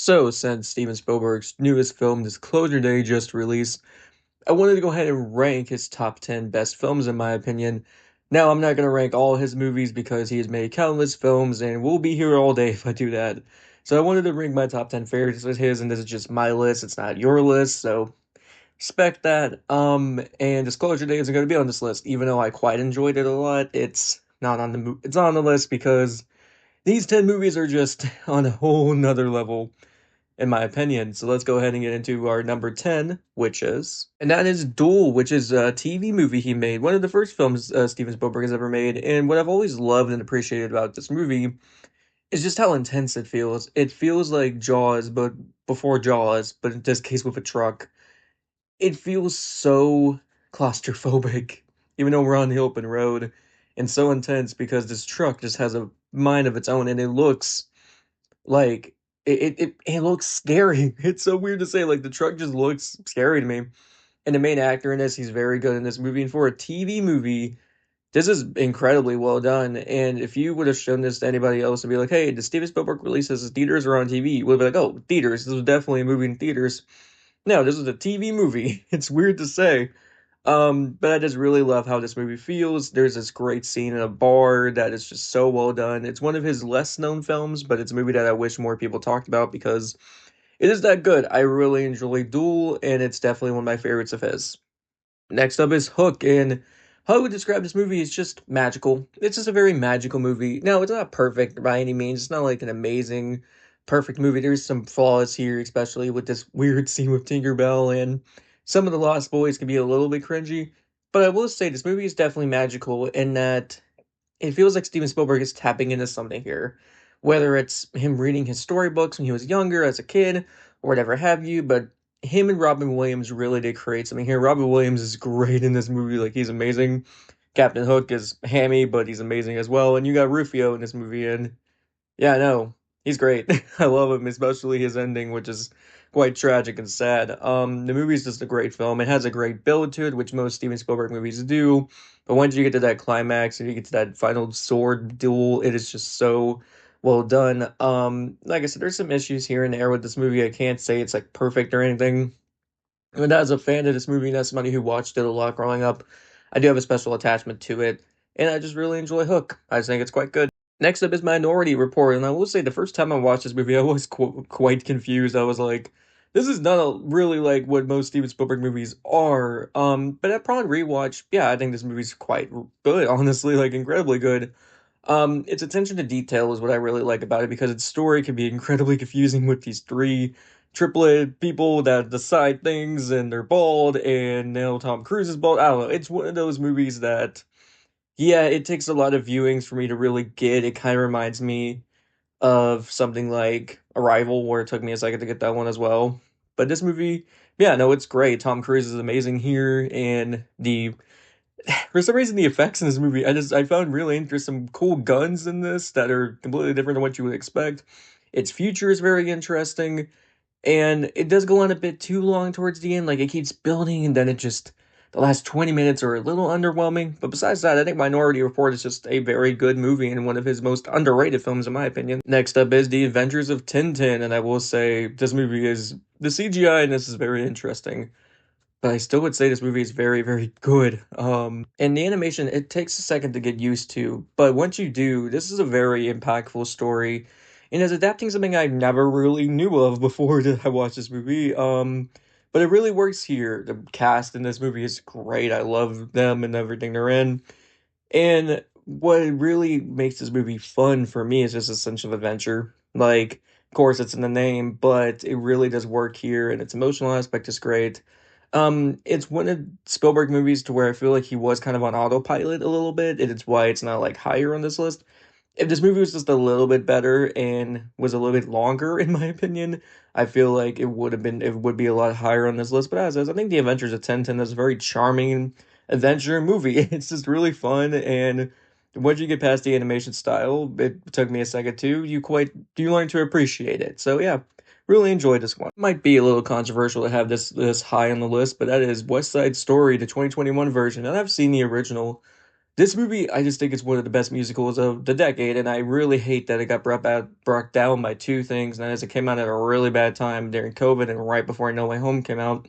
So, since Steven Spielberg's newest film, Disclosure Day, just released, I wanted to go ahead and rank his top 10 best films, in my opinion. Now, I'm not going to rank all his movies because he has made countless films, and we'll be here all day if I do that. So, I wanted to rank my top 10 favorites with his, and this is just my list. It's not your list, so respect that. And Disclosure Day isn't going to be on this list, even though I quite enjoyed it a lot. It's not on the list because these 10 movies are just on a whole nother level in my opinion. So let's go ahead and get into our number 10, and that is Duel, which is a TV movie he made, one of the first films Steven Spielberg has ever made. And what I've always loved and appreciated about this movie is just how intense it feels. It feels like Jaws, but before Jaws, but in this case with a truck. It feels so claustrophobic, even though we're on the open road, and so intense because this truck just has a mind of its own, and it looks like it looks scary. It's so weird to say. Like the truck just looks scary to me. And the main actor in this, he's very good in this movie. And for a TV movie, this is incredibly well done. And if you would have shown this to anybody else and be like, "Hey, did Steven Spielberg release this in theaters or on TV?" You would be like, "Oh, theaters. This was definitely a movie in theaters." No, this is a TV movie. It's weird to say, but I just really love how this movie feels. There's this great scene in a bar that is just so well done. It's one of his less known films, but it's a movie that I wish more people talked about because it is that good. I really enjoy Duel, and it's definitely one of my favorites of his. Next up is Hook, and how I would describe this movie is just magical. It's just a very magical movie. Now, it's not perfect by any means. It's not like an amazing, perfect movie. There's some flaws here, especially with this weird scene with Tinkerbell, and some of the Lost Boys can be a little bit cringy. But I will say this movie is definitely magical in that it feels like Steven Spielberg is tapping into something here. Whether it's him reading his storybooks when he was younger as a kid, or whatever have you, but him and Robin Williams really did create something here. Robin Williams is great in this movie, like he's amazing. Captain Hook is hammy, but he's amazing as well. And you got Rufio in this movie, and yeah, no, he's great. I love him, especially his ending, which is quite tragic and sad. The movie's just a great film. It has a great build to it, which most Steven Spielberg movies do. But once you get to that climax and you get to that final sword duel, it is just so well done. Like I said, there's some issues here and there with this movie. I can't say it's like perfect or anything. But as a fan of this movie and as somebody who watched it a lot growing up, I do have a special attachment to it, and I just really enjoy Hook. I just think it's quite good. Next up is Minority Report, and I will say the first time I watched this movie, I was quite confused. I was like, "This is not really like what most Steven Spielberg movies are." But upon rewatch, yeah, I think this movie's quite good. Honestly, like incredibly good. Its attention to detail is what I really like about it because its story can be incredibly confusing with these three triplet people that decide things and they're bald and now Tom Cruise is bald. I don't know. It's one of those movies that, yeah, it takes a lot of viewings for me to really get. It kind of reminds me of something like Arrival, where it took me a second to get that one as well. But this movie, yeah, no, it's great. Tom Cruise is amazing here, and the for some reason the effects in this movie I found really interesting. Some cool guns in this that are completely different than what you would expect. Its future is very interesting, and it does go on a bit too long towards the end. Like it keeps building, and then it just the last 20 minutes are a little underwhelming. But besides that, I think Minority Report is just a very good movie and one of his most underrated films, in my opinion. Next up is The Adventures of Tintin, and I will say this movie is the CGI in this is very interesting. But I still would say this movie is very, very good. And the animation, it takes a second to get used to, but once you do, this is a very impactful story, and is adapting something I never really knew of before that I watched this movie. But it really works here. The cast in this movie is great. I love them and everything they're in. And what really makes this movie fun for me is just a sense of adventure. Like, of course, it's in the name, but it really does work here, and its emotional aspect is great. It's one of Spielberg movies to where I feel like he was kind of on autopilot a little bit, and it's why it's not like higher on this list. If this movie was just a little bit better and was a little bit longer, in my opinion, I feel like it would be a lot higher on this list. But as is, I think The Adventures of Tintin is a very charming adventure movie. It's just really fun, and once you get past the animation style, it took me a second too. You learn to appreciate it. So yeah, really enjoyed this one. Might be a little controversial to have this high on the list, but that is West Side Story, the 2021 version, and I've seen the original. This movie, I just think it's one of the best musicals of the decade, and I really hate that it got brought down by two things. And that is, it came out at a really bad time during COVID and right before No Way Home came out,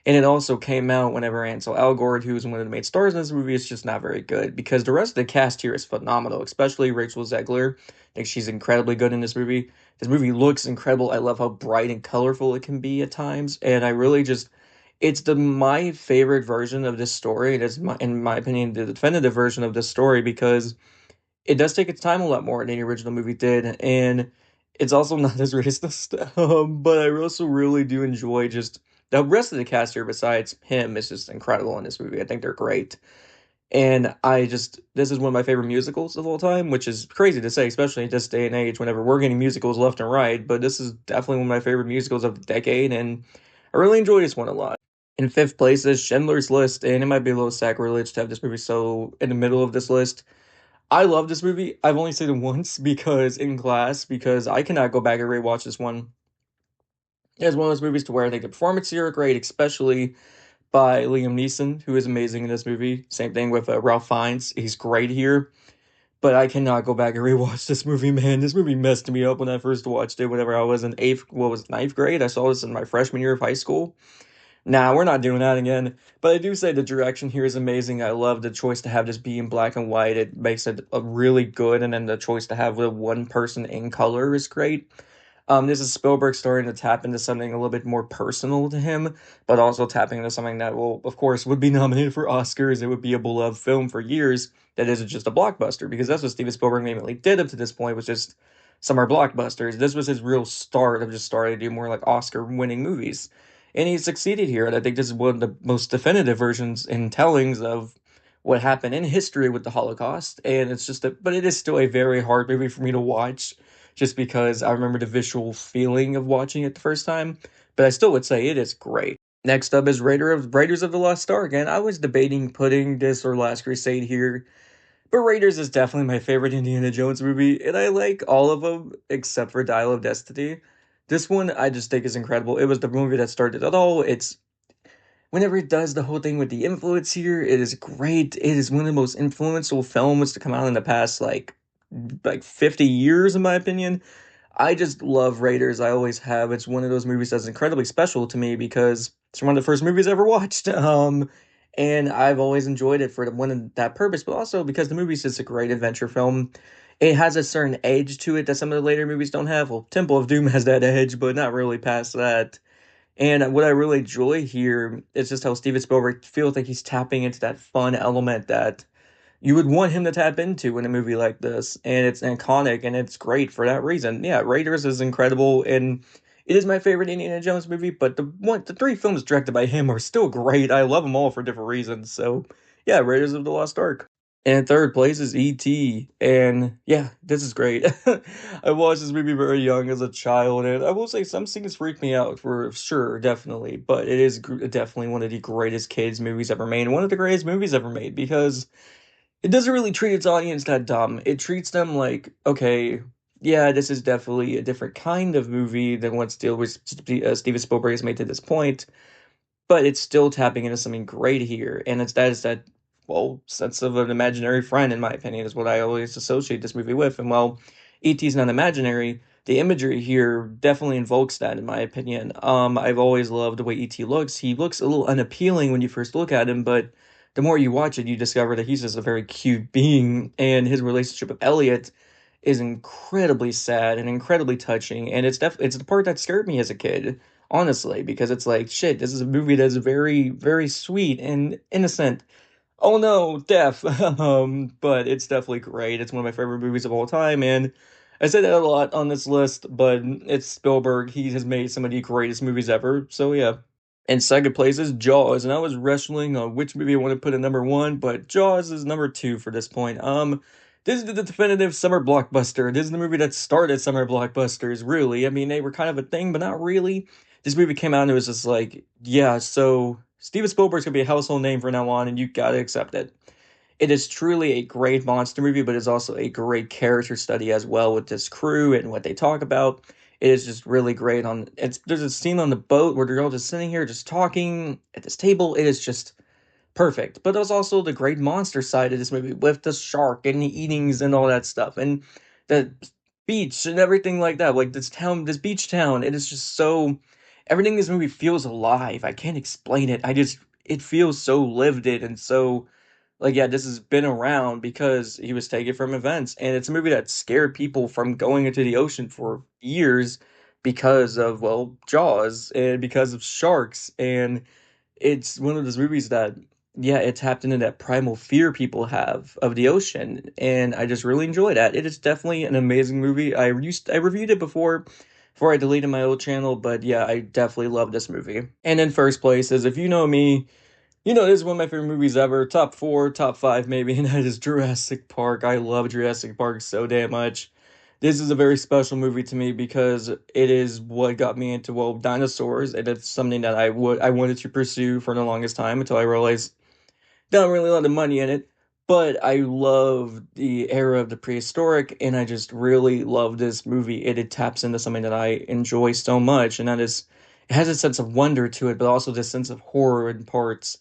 and it also came out whenever Ansel Elgort, who's one of the main stars in this movie, is just not very good because the rest of the cast here is phenomenal, especially Rachel Zegler. I think she's incredibly good in this movie. This movie looks incredible. I love how bright and colorful it can be at times, and I really just it's the my favorite version of this story. It is my, in my opinion, the definitive version of this story because it does take its time a lot more than the original movie did, and it's also not as racist. But I also really do enjoy just the rest of the cast here. Besides him, is just incredible in this movie. I think they're great, and I just this is one of my favorite musicals of all time, which is crazy to say, especially in this day and age, whenever we're getting musicals left and right. But this is definitely one of my favorite musicals of the decade, and I really enjoy this one a lot. In fifth place is Schindler's List, and it might be a little sacrilege to have this movie so in the middle of this list. I love this movie. I've only seen it once because in class, because I cannot go back and rewatch this one. It's one of those movies to where I think the performances here are great, especially by Liam Neeson, who is amazing in this movie. Same thing with Ralph Fiennes. He's great here. But I cannot go back and rewatch this movie, man. This movie messed me up when I first watched it. Whenever I was in ninth grade. I saw this in my freshman year of high school. Nah, we're not doing that again. But I do say the direction here is amazing. I love the choice to have this be in black and white. It makes it a really good, and then the choice to have the one person in color is great. This is Spielberg starting to tap into something a little bit more personal to him, but also tapping into something that will, of course, would be nominated for Oscars. It would be a beloved film for years that isn't just a blockbuster, because that's what Steven Spielberg mainly did up to this point, was just summer blockbusters. This was his real start of just starting to do more like Oscar-winning movies. And he succeeded here, and I think this is one of the most definitive versions and tellings of what happened in history with the Holocaust. And it's just but it is still a very hard movie for me to watch just because I remember the visual feeling of watching it the first time, but I still would say it is great. Next up is Raiders of the Lost Ark, and I was debating putting this or Last Crusade here, but Raiders is definitely my favorite Indiana Jones movie, and I like all of them except for Dial of Destiny. This one I just think is incredible. It was the movie that started it all. It's whenever it does the whole thing with the influence here, it is great. It is one of the most influential films to come out in the past like 50 years in my opinion. I just love Raiders. I always have. It's one of those movies that's incredibly special to me because it's one of the first movies I ever watched. And I've always enjoyed it for one of that purpose, but also because the movie's just a great adventure film. It has a certain edge to it that some of the later movies don't have. Well, Temple of Doom has that edge, but not really past that. And what I really enjoy here is just how Steven Spielberg feels like he's tapping into that fun element that you would want him to tap into in a movie like this, and it's iconic and it's great for that reason. Yeah, Raiders is incredible, and it is my favorite Indiana Jones movie. But the three films directed by him are still great. I love them all for different reasons. So yeah, Raiders of the Lost Ark. And in third place is E.T. And yeah, this is great. I watched this movie very young as a child, and I will say some scenes freak me out for sure, definitely. But it is definitely one of the greatest kids movies ever made, and one of the greatest movies ever made because it doesn't really treat its audience that dumb. It treats them like, okay, yeah, this is definitely a different kind of movie than what Steven Spielberg has made to this point, but it's still tapping into something great here, and it's that is that well sense of an imaginary friend, in my opinion, is what I always associate this movie with. And while ET's not imaginary, the imagery here definitely invokes that, in my opinion. I've always loved the way ET looks. He looks a little unappealing when you first look at him, but the more you watch it, you discover that he's just a very cute being, and his relationship with Elliot is incredibly sad and incredibly touching, and it's the part that scared me as a kid, honestly, because it's like, shit, this is a movie that's very, very sweet and innocent. Oh no, death. But it's definitely great. It's one of my favorite movies of all time, and I say that a lot on this list, but it's Spielberg. He has made some of the greatest movies ever, so yeah. And second place is Jaws, and I was wrestling on which movie I want to put at number one, but Jaws is number two for this point. This is the definitive summer blockbuster. This is the movie that started summer blockbusters, really. I mean, they were kind of a thing, but not really. This movie came out and it was just like, yeah, so Steven Spielberg's gonna be a household name from now on, and you gotta accept it. It is truly a great monster movie, but it's also a great character study as well with this crew and what they talk about. It is just really great. There's a scene on the boat where they're all just sitting here just talking at this table. It is just perfect. But there's also the great monster side of this movie with the shark and the eatings and all that stuff and the beach and everything like that. Like this town, this beach town, it is just so everything in this movie feels alive. I can't explain it. It feels so lived in and so like yeah, this has been around because he was taken from events, and it's a movie that scared people from going into the ocean for years because of well Jaws and because of sharks, and it's one of those movies that yeah, it tapped into that primal fear people have of the ocean, and I just really enjoy that. It is definitely an amazing movie. I reviewed it before I deleted my old channel, but yeah, I definitely love this movie. And in first place is if you know me, you know, this is one of my favorite movies ever. Top four, top five, maybe, and that is Jurassic Park. I love Jurassic Park so damn much. This is a very special movie to me because it is what got me into, well, dinosaurs, and it's something that I wanted to pursue for the longest time until I realized not really a lot of money in it, but I love the era of the prehistoric, and I just really love this movie. It taps into something that I enjoy so much, and that is, it has a sense of wonder to it, but also this sense of horror in parts.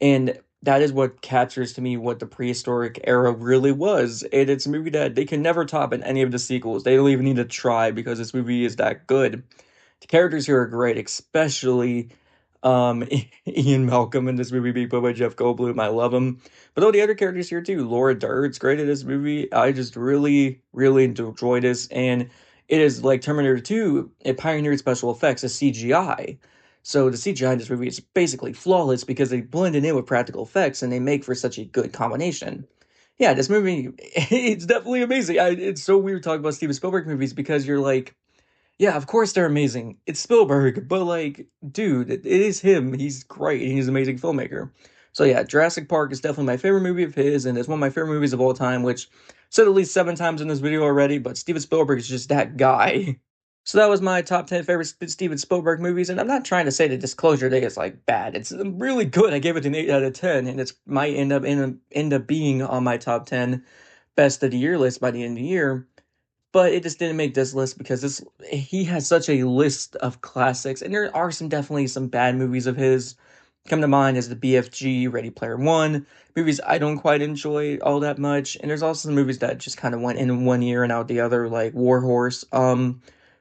And that is what captures to me what the prehistoric era really was. And it's a movie that they can never top in any of the sequels. They don't even need to try because this movie is that good. The characters here are great, especially Ian Malcolm in this movie being played by Jeff Goldblum. I love him. But all the other characters here too. Laura Dern's great in this movie. I just really, really enjoy this. And it is like Terminator 2, it pioneered special effects as CGI. So the CGI in this movie is basically flawless because they blend it in with practical effects and they make for such a good combination. Yeah, this movie, it's definitely amazing. It's so weird talking about Steven Spielberg movies because you're like, yeah, of course they're amazing. It's Spielberg, but like, dude, it is him. He's great. He's an amazing filmmaker. So yeah, Jurassic Park is definitely my favorite movie of his, and it's one of my favorite movies of all time, which I said at least 7 times in this video already, but Steven Spielberg is just that guy. So that was my top 10 favorite Steven Spielberg movies, and I'm not trying to say that Disclosure Day is like bad. It's really good. I gave it an 8 out of 10, and it's might end up being on my top 10 best of the year list by the end of the year, but it just didn't make this list because this he has such a list of classics, and there are definitely some bad movies of his. Come to mind as the BFG, Ready Player One, movies I don't quite enjoy all that much, and there's also some movies that just kind of went in one ear and out the other, like War Horse.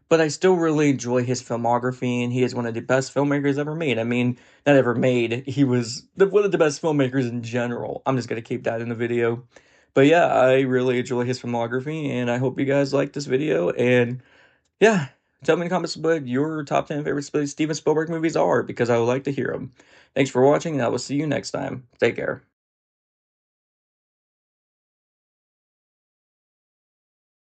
But I still really enjoy his filmography, and he is one of the best filmmakers ever made. I mean, not ever made. He was one of the best filmmakers in general. I'm just gonna keep that in the video. But yeah, I really enjoy his filmography, and I hope you guys like this video. And yeah, tell me in the comments what your top 10 favorite Steven Spielberg movies are, because I would like to hear them. Thanks for watching, and I will see you next time. Take care.